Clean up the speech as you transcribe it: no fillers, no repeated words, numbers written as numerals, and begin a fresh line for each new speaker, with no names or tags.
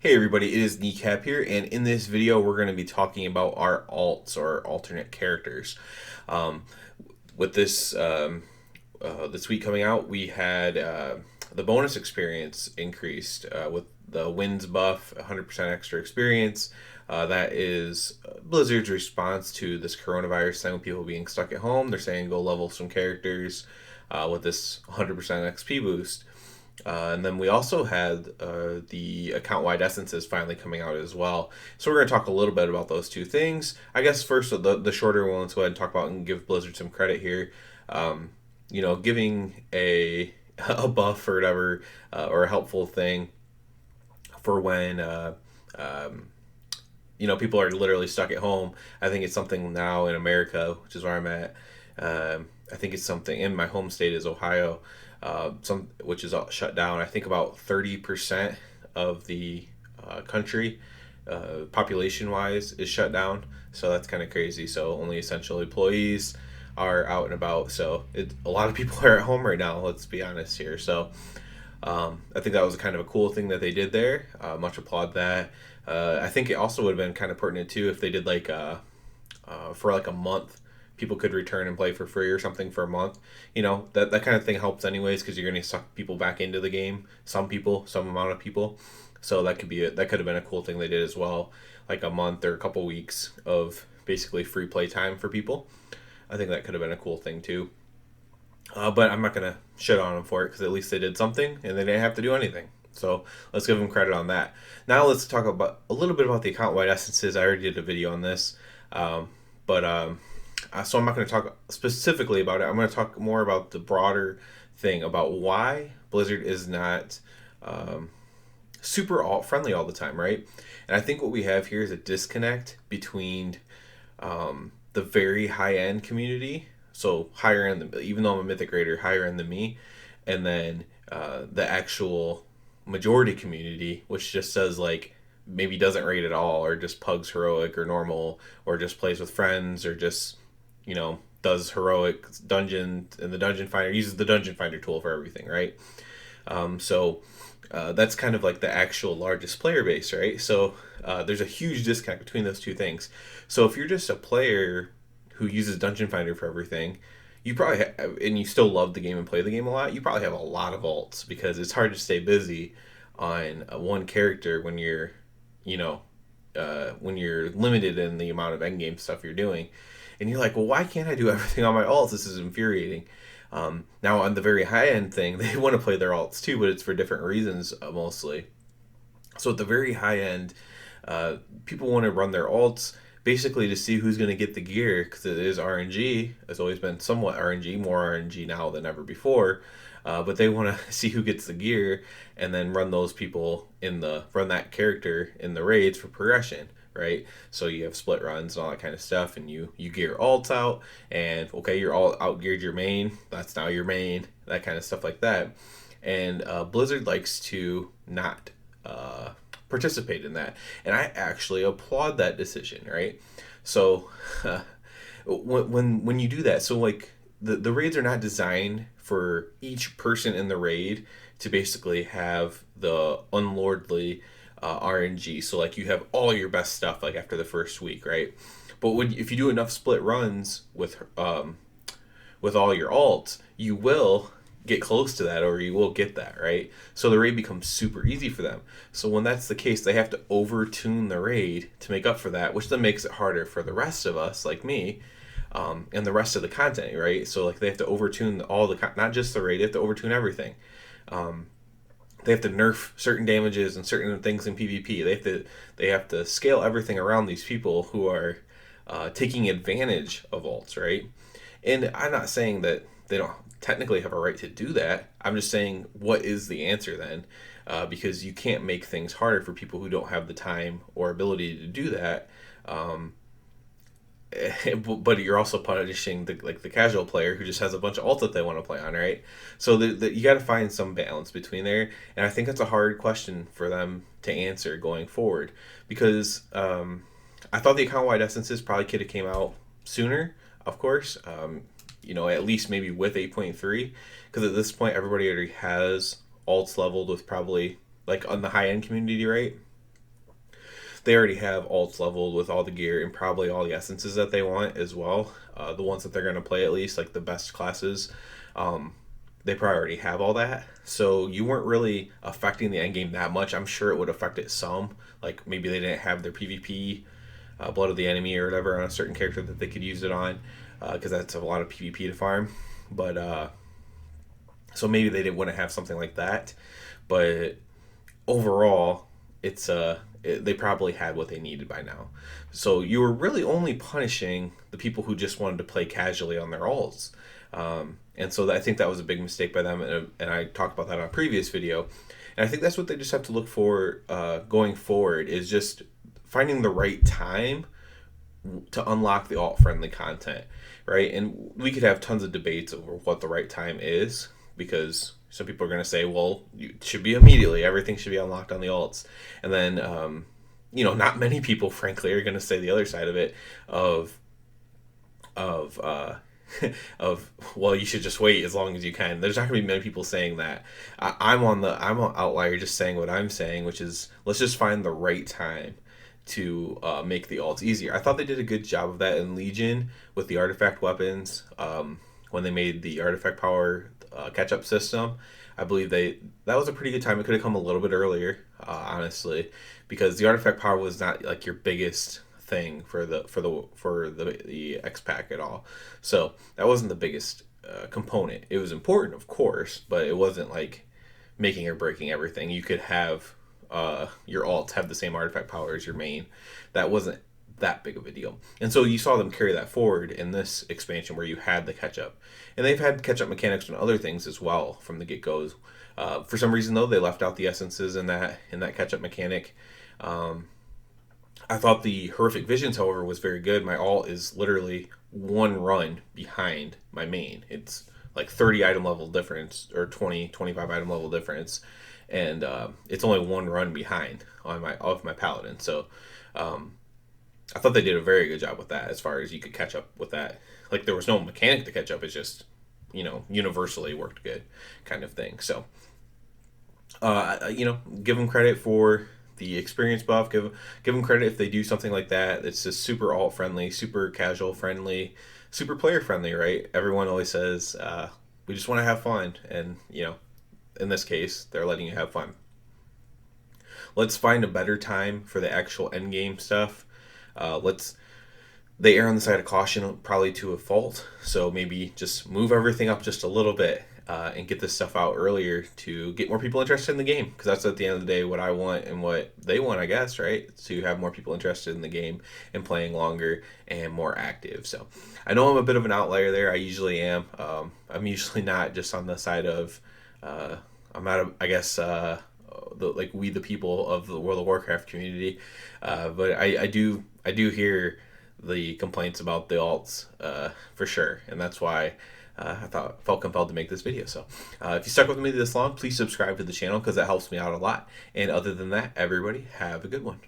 Hey everybody, it is Kneecap here, and in this video we're going to be talking about our alts or alternate characters. Um, with this week coming out, we had the bonus experience increased with the wins buff, 100% extra experience. That is Blizzard's response to this coronavirus thing with people being stuck at home. They're saying go level some characters with this 100% XP boost. And then we also had the account-wide essences finally coming out as well. So we're going to talk a little bit about those two things. I guess first the shorter one, let's go ahead and talk about and give Blizzard some credit here. Giving a buff or whatever or a helpful thing for when people are literally stuck at home. I think it's something now in America, which is where I'm at. I think it's something in my home state is Ohio, which is all shut down. I think about 30% of the country, population wise, is shut down. So that's kind of crazy. So only essential employees are out and about. So a lot of people are at home right now. Let's be honest here. So I think that was kind of a cool thing that they did there. Much applaud that. I think it also would have been kind of pertinent too if they did for like a month, people could return and play for free or something for a month. That kind of thing helps anyways because you're going to suck people back into the game. Some people, some amount of people. So that could have been a cool thing they did as well, like a month or a couple weeks of basically free play time for people. I think that could have been a cool thing too. But I'm not going to shit on them for it because at least they did something and they didn't have to do anything. So let's give them credit on that. Now let's talk about a little bit about the account-wide essences. I already did a video on this, so I'm not going to talk specifically about it. I'm going to talk more about the broader thing about why Blizzard is not super alt friendly all the time, right? And I think what we have here is a disconnect between the very high end community, so higher end, even though I'm a Mythic Raider, higher end than me, and then the actual majority community, which just says like maybe doesn't raid at all, or just pugs heroic or normal, or just plays with friends, or just does heroic dungeon and the dungeon finder uses the dungeon finder tool for everything, right? That's kind of like the actual largest player base, right? So there's a huge disconnect between those two things. So if you're just a player who uses dungeon finder for everything, you probably and you still love the game and play the game a lot, you probably have a lot of alts because it's hard to stay busy on one character when you're limited in the amount of endgame stuff you're doing. And you're like, well, why can't I do everything on my alts? This is infuriating. Now, on the very high end thing, they want to play their alts too, but it's for different reasons mostly. So at the very high end, people want to run their alts basically to see who's going to get the gear because it is RNG. It's always been somewhat RNG, more RNG now than ever before. But they want to see who gets the gear and then run that character in the raids for progression, right? So you have split runs and all that kind of stuff, and you gear alts out, and okay, you're all out geared your main. That's now your main, that kind of stuff like that. And Blizzard likes to not participate in that, and I actually applaud that decision, right? So when you do that, so like the raids are not designed for each person in the raid to basically have the unlordly RNG. So like you have all your best stuff like after the first week, right? But if you do enough split runs with all your alts, you will get close to that, or you will get that, right? So the raid becomes super easy for them. So when that's the case, they have to overtune the raid to make up for that, which then makes it harder for the rest of us, like me, and the rest of the content, right? So like they have to overtune not just the raid, they have to overtune everything. They have to nerf certain damages and certain things in PvP. They have to scale everything around these people who are taking advantage of alts, right? And I'm not saying that they don't technically have a right to do that. I'm just saying, what is the answer then? Because you can't make things harder for people who don't have the time or ability to do that. But you're also punishing the casual player who just has a bunch of alts that they want to play on, right? So you got to find some balance between there, and I think that's a hard question for them to answer going forward because I thought the account-wide essences probably could have came out sooner, of course. At least maybe with 8.3, because at this point everybody already has alts leveled with probably like on the high end community, right? they already have alts leveled with all the gear and probably all the essences that they want as well. The ones that they're going to play, at least like the best classes, they probably already have all that. So you weren't really affecting the end game that much. I'm sure it would affect it some. Like maybe they didn't have their PvP, blood of the enemy or whatever, on a certain character that they could use it on, because that's a lot of PvP to farm. But so maybe they didn't want to have something like that. But overall, they probably had what they needed by now. So you were really only punishing the people who just wanted to play casually on their alts. And so I think that was a big mistake by them, and I talked about that on a previous video. And I think that's what they just have to look for going forward, is just finding the right time to unlock the alt-friendly content, right? And we could have tons of debates over what the right time is, because some people are going to say, well, it should be immediately. Everything should be unlocked on the alts. And then, not many people, frankly, are going to say the other side of it, of well, you should just wait as long as you can. There's not going to be many people saying that. I'm an outlier, just saying what I'm saying, which is, let's just find the right time to make the alts easier. I thought they did a good job of that in Legion with the artifact weapons. When they made the artifact power catch-up system, I believe that was a pretty good time. It could have come a little bit earlier, honestly, because the artifact power was not like your biggest thing for the X pack at all. So that wasn't the biggest component. It was important, of course, but it wasn't like making or breaking everything. You could have your alts have the same artifact power as your main. That wasn't that big of a deal. And so you saw them carry that forward in this expansion where you had the catch up. And they've had catch up mechanics on other things as well from the get-go. For some reason though, they left out the essences in that catch up mechanic. I thought the Horrific Visions, however, was very good. My alt is literally one run behind my main. It's like 30 item level difference, or 20, 25 item level difference. And it's only one run behind of my paladin. So I thought they did a very good job with that, as far as you could catch up with that. Like, there was no mechanic to catch up. It's just, universally worked good kind of thing. So, give them credit for the experience buff. Give them credit if they do something like that. It's just super alt friendly, super casual friendly, super player friendly, right? Everyone always says, we just want to have fun. And, in this case, they're letting you have fun. Let's find a better time for the actual end game stuff. They err on the side of caution, probably to a fault. So maybe just move everything up just a little bit and get this stuff out earlier to get more people interested in the game. Because that's at the end of the day what I want and what they want, I guess, right? To have more people interested in the game and playing longer and more active. So I know I'm a bit of an outlier there. I usually am. I'm usually not just on the side of I'm out of, I guess, we the people of the World of Warcraft community, but I do hear the complaints about the alts for sure, and that's why I felt compelled to make this video. So if you stuck with me this long, please subscribe to the channel, because that helps me out a lot. And other than that, everybody have a good one.